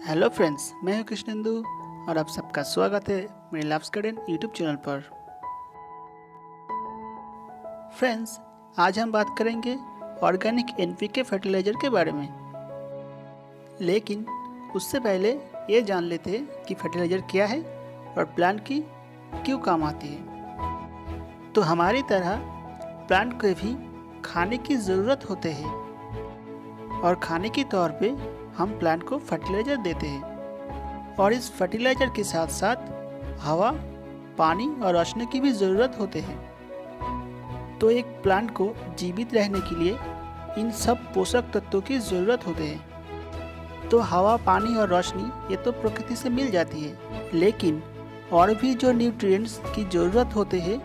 Hello friends, मैं हूं कृष्णेंदु और आप सबका स्वागत है मेरे लव्स गार्डन यूट्यूब चैनल पर। फ्रेंड्स, आज हम बात करेंगे ऑर्गेनिक एनपीके फर्टिलाइज़र के बारे में। लेकिन उससे पहले ये जान लेते हैं कि फर्टिलाइज़र क्या है और प्लांट की क्यों काम आती है। तो हमारी तरह प्लांट को भी खाने की ज़रूरत होते हैं और खाने के तौर पे हम प्लांट को फर्टिलाइज़र देते हैं और इस फर्टिलाइज़र के साथ साथ हवा, पानी और रोशनी की भी ज़रूरत होते हैं। तो एक प्लांट को जीवित रहने के लिए इन सब पोषक तत्वों की ज़रूरत होते हैं। तो हवा, पानी और रोशनी ये तो प्रकृति से मिल जाती है, लेकिन और भी जो न्यूट्रिएंट्स की ज़रूरत होते हैं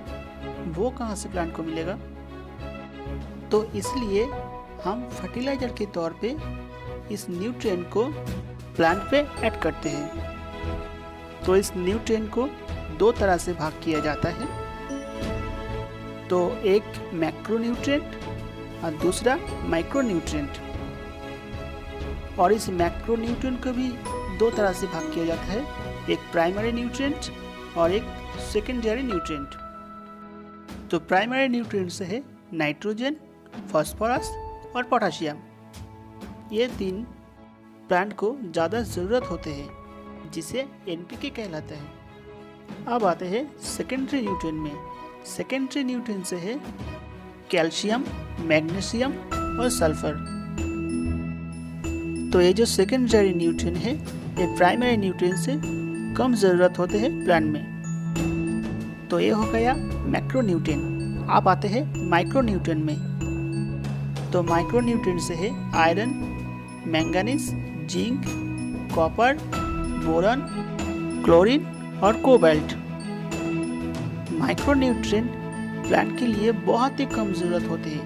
वो कहाँ से प्लांट को मिलेगा। तो इसलिए हम फर्टिलाइज़र के तौर पे इस न्यूट्रिएंट को प्लांट पे ऐड करते हैं। तो इस न्यूट्रिएंट को दो तरह से भाग किया जाता है। तो एक मैक्रो न्यूट्रिएंट और दूसरा माइक्रो न्यूट्रिएंट। और इस मैक्रो न्यूट्रिएंट को भी दो तरह से भाग किया जाता है, एक प्राइमरी न्यूट्रिएंट और एक सेकेंडरी न्यूट्रिएंट। तो प्राइमरी न्यूट्रिएंट से है नाइट्रोजन, फास्फोरस और पोटाशियम। ये तीन प्लांट को ज़्यादा ज़रूरत होते हैं, जिसे एनपीके कहलाता है। अब आते हैं सेकेंडरी न्यूट्रिएंट में। सेकेंडरी न्यूट्रिएंट से है कैल्शियम, मैग्नीशियम और सल्फर। तो ये जो सेकेंडरी न्यूट्रिएंट है ये प्राइमरी न्यूट्रिएंट से कम ज़रूरत होते हैं प्लांट में। तो ये हो गया मैक्रो न्यूट्रिएंट। आप आते हैं माइक्रो न्यूट्रिएंट में। तो माइक्रो न्यूट्रिएंट से है iron, manganese, zinc, copper, boron, chlorine और कोबाल्ट। माइक्रो न्यूट्रिएंट प्लांट के लिए बहुत ही कम ज़रूरत होते हैं।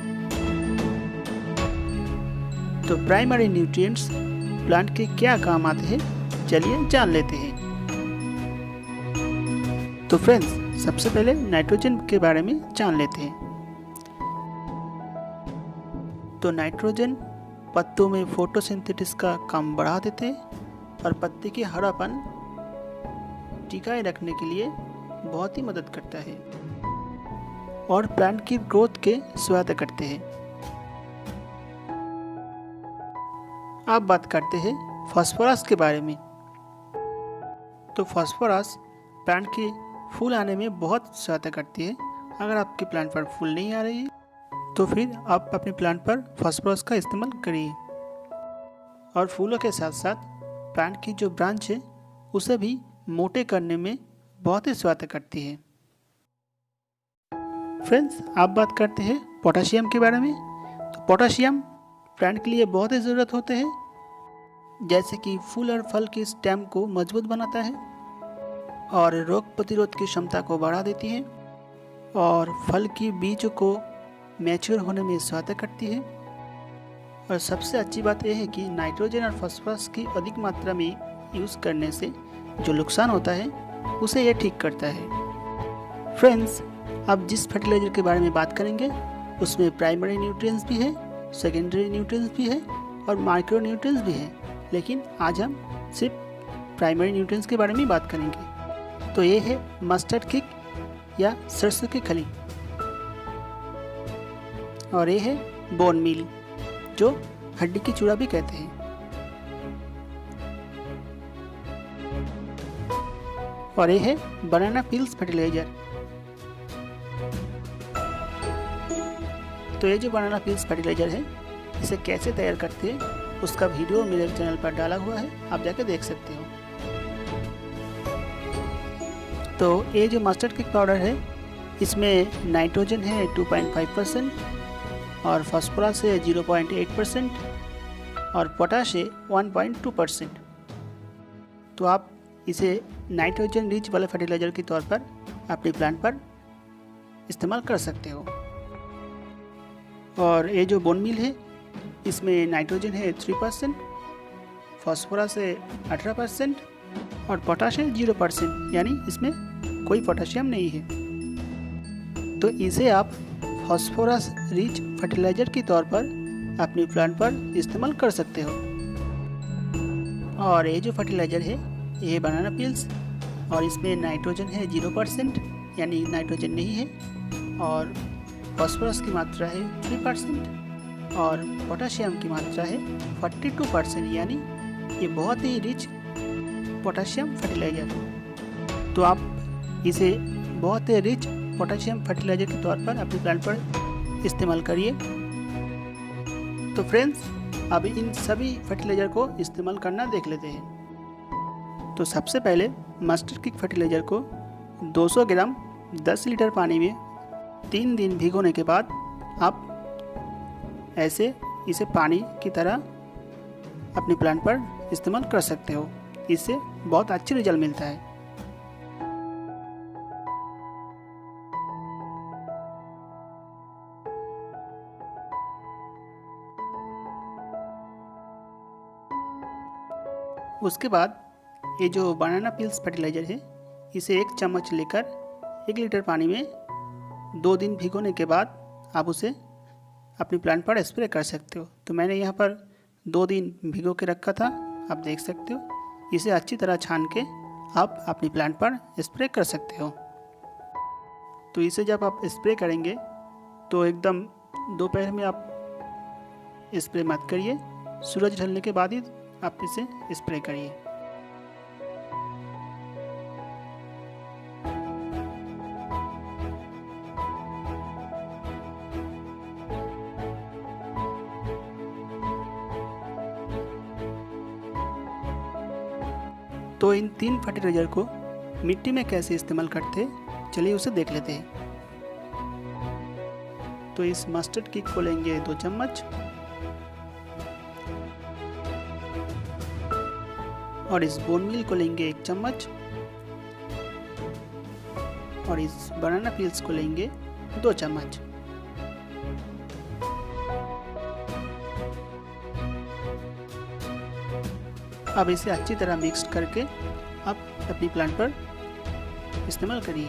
तो प्राइमरी न्यूट्रिएंट्स प्लांट के क्या काम आते हैं, चलिए जान लेते हैं। तो फ्रेंड्स, सबसे पहले नाइट्रोजन के बारे में जान लेते हैं। तो नाइट्रोजन पत्तों में फोटोसिंथेसिस का काम बढ़ा देते हैं और पत्ते के हरापन टिकाए रखने के लिए बहुत ही मदद करता है और प्लांट की ग्रोथ के सहायता करते हैं। अब बात करते हैं फास्फोरस के बारे में। तो फास्फोरस प्लांट के फूल आने में बहुत सहायता करती है। अगर आपके प्लांट पर फूल नहीं आ रही है तो फिर आप अपने प्लांट पर फास्फोरस का इस्तेमाल करिए। और फूलों के साथ साथ प्लांट की जो ब्रांच है उसे भी मोटे करने में बहुत ही सहायता करती है। फ्रेंड्स, आप बात करते हैं पोटाशियम के बारे में। तो पोटाशियम प्लांट के लिए बहुत ही ज़रूरत होते हैं, जैसे कि फूल और फल की स्टेम को मजबूत बनाता है और रोग प्रतिरोध की क्षमता को बढ़ा देती है और फल की बीज को मैच्योर होने में सहायता करती है। और सबसे अच्छी बात यह है कि नाइट्रोजन और फास्फोरस की अधिक मात्रा में यूज़ करने से जो नुकसान होता है उसे यह ठीक करता है। फ्रेंड्स, अब जिस फर्टिलाइज़र के बारे में बात करेंगे उसमें प्राइमरी न्यूट्रिएंट्स भी है, सेकेंडरी न्यूट्रिएंट्स भी है और माइक्रो न्यूट्रिएंट्स भी है, लेकिन आज हम सिर्फ प्राइमरी न्यूट्रिएंट्स के बारे में बात करेंगे। तो ये है मस्टर्ड किक या सरसों की खली, और ये है बोन मील जो हड्डी की चूड़ा भी कहते हैं, और ये है बनाना पील्स फर्टिलाइजर। तो ये जो बनाना पील्स फर्टिलाइजर है इसे कैसे तैयार करते हैं उसका वीडियो मेरे चैनल पर डाला हुआ है, आप जाकर देख सकते हो। तो ये जो मस्टर्ड किक पाउडर है इसमें नाइट्रोजन है 2.5% और फास्फोरस है 0.8% और पोटाश है 1.2%। तो आप इसे नाइट्रोजन रिच वाले फर्टिलाइज़र के तौर पर अपने प्लांट पर इस्तेमाल कर सकते हो। और ये जो बोन मील है इसमें नाइट्रोजन है 3%, फास्फोरस है 18% और पोटाश है 0%, यानी इसमें कोई पोटाशियम नहीं है। तो इसे आप फास्फोरस रिच फर्टिलाइज़र के तौर पर अपने प्लांट पर इस्तेमाल कर सकते हो। और ये जो फर्टिलाइज़र है ये बनाना पील्स, और इसमें नाइट्रोजन है 0%, यानी नाइट्रोजन नहीं है, और फॉस्फोरस की मात्रा है 3%, और पोटाशियम की मात्रा है 42%, यानी ये बहुत ही रिच पोटाशियम फर्टिलाइज़र। तो आप इसे बहुत ही रिच पोटाशियम फर्टिलाइज़र के तौर पर अपने प्लांट पर इस्तेमाल करिए। तो फ्रेंड्स, अब इन सभी फर्टिलाइज़र को इस्तेमाल करना देख लेते हैं। तो सबसे पहले मस्टर्ड किक फर्टिलाइज़र को 200 ग्राम 10 लीटर पानी में 3 दिन भिगोने के बाद आप ऐसे इसे पानी की तरह अपने प्लांट पर इस्तेमाल कर सकते हो। इससे बहुत अच्छी रिजल्ट मिलता है। उसके बाद ये जो बनाना पील्स फर्टिलाइज़र है इसे 1 चम्मच लेकर 1 लीटर पानी में 2 दिन भिगोने के बाद आप उसे अपने प्लांट पर स्प्रे कर सकते हो। तो मैंने यहाँ पर 2 दिन भिगो के रखा था, आप देख सकते हो। इसे अच्छी तरह छान के आप अपने प्लांट पर स्प्रे कर सकते हो। तो इसे जब आप स्प्रे करेंगे तो एकदम दोपहर में आप स्प्रे मत करिए, सूरज ढलने के बाद ही आप इसे स्प्रे करिए। तो इन 3 फर्टिलाइज़र को मिट्टी में कैसे इस्तेमाल करते हैं, चलिए उसे देख लेते हैं। तो इस मस्टर्ड किक को लेंगे 2 चम्मच, और इस बोन मील को लेंगे 1 चम्मच, और इस बनाना पील्स को लेंगे 2 चम्मच। अब इसे अच्छी तरह मिक्स करके आप अपनी प्लांट पर इस्तेमाल करिए।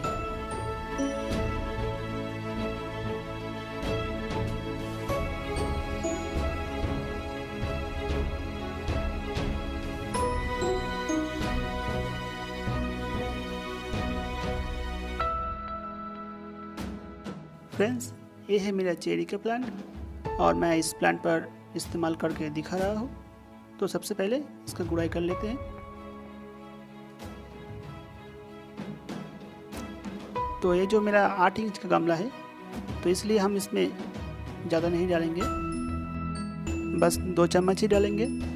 फ्रेंड्स, ये है मेरा चेरी का प्लांट और मैं इस प्लांट पर इस्तेमाल करके दिखा रहा हूँ। तो सबसे पहले इसका गुड़ाई कर लेते हैं। तो ये जो मेरा 8 इंच का गमला है, तो इसलिए हम इसमें ज़्यादा नहीं डालेंगे, बस 2 चम्मच ही डालेंगे।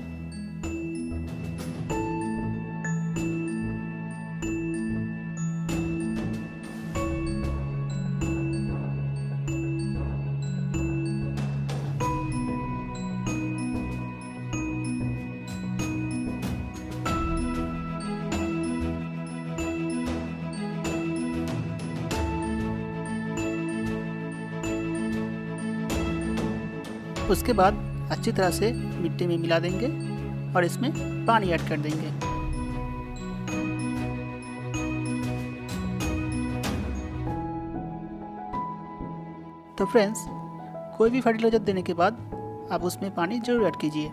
उसके बाद अच्छी तरह से मिट्टी में मिला देंगे और इसमें पानी ऐड कर देंगे। तो फ्रेंड्स, कोई भी फर्टिलाइजर देने के बाद आप उसमें पानी जरूर ऐड कीजिए।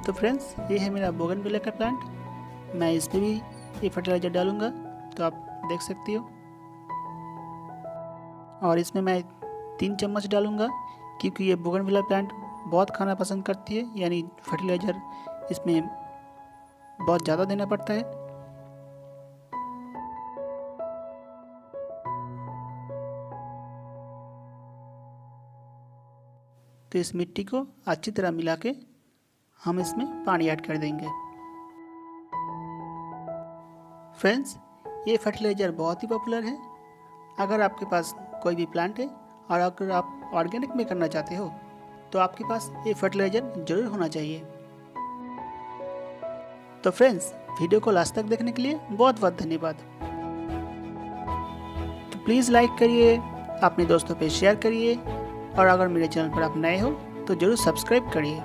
तो फ्रेंड्स, ये है मेरा बोगनविला का प्लांट। मैं इसमें भी ये फर्टिलाइज़र डालूंगा, तो आप देख सकती हो। और इसमें मैं 3 चम्मच डालूंगा, क्योंकि ये बोगनविला प्लांट बहुत खाना पसंद करती है, यानी फर्टिलाइज़र इसमें बहुत ज़्यादा देना पड़ता है। तो इस मिट्टी को अच्छी तरह मिला के हम इसमें पानी ऐड कर देंगे। फ्रेंड्स, ये फर्टिलाइज़र बहुत ही पॉपुलर है। अगर आपके पास कोई भी प्लांट है और अगर आप ऑर्गेनिक में करना चाहते हो, तो आपके पास ये फर्टिलाइज़र ज़रूर होना चाहिए। तो फ्रेंड्स, वीडियो को लास्ट तक देखने के लिए बहुत बहुत धन्यवाद। तो प्लीज़ लाइक करिए, अपने दोस्तों पे शेयर करिए, और अगर मेरे चैनल पर आप नए हो तो ज़रूर सब्सक्राइब करिए।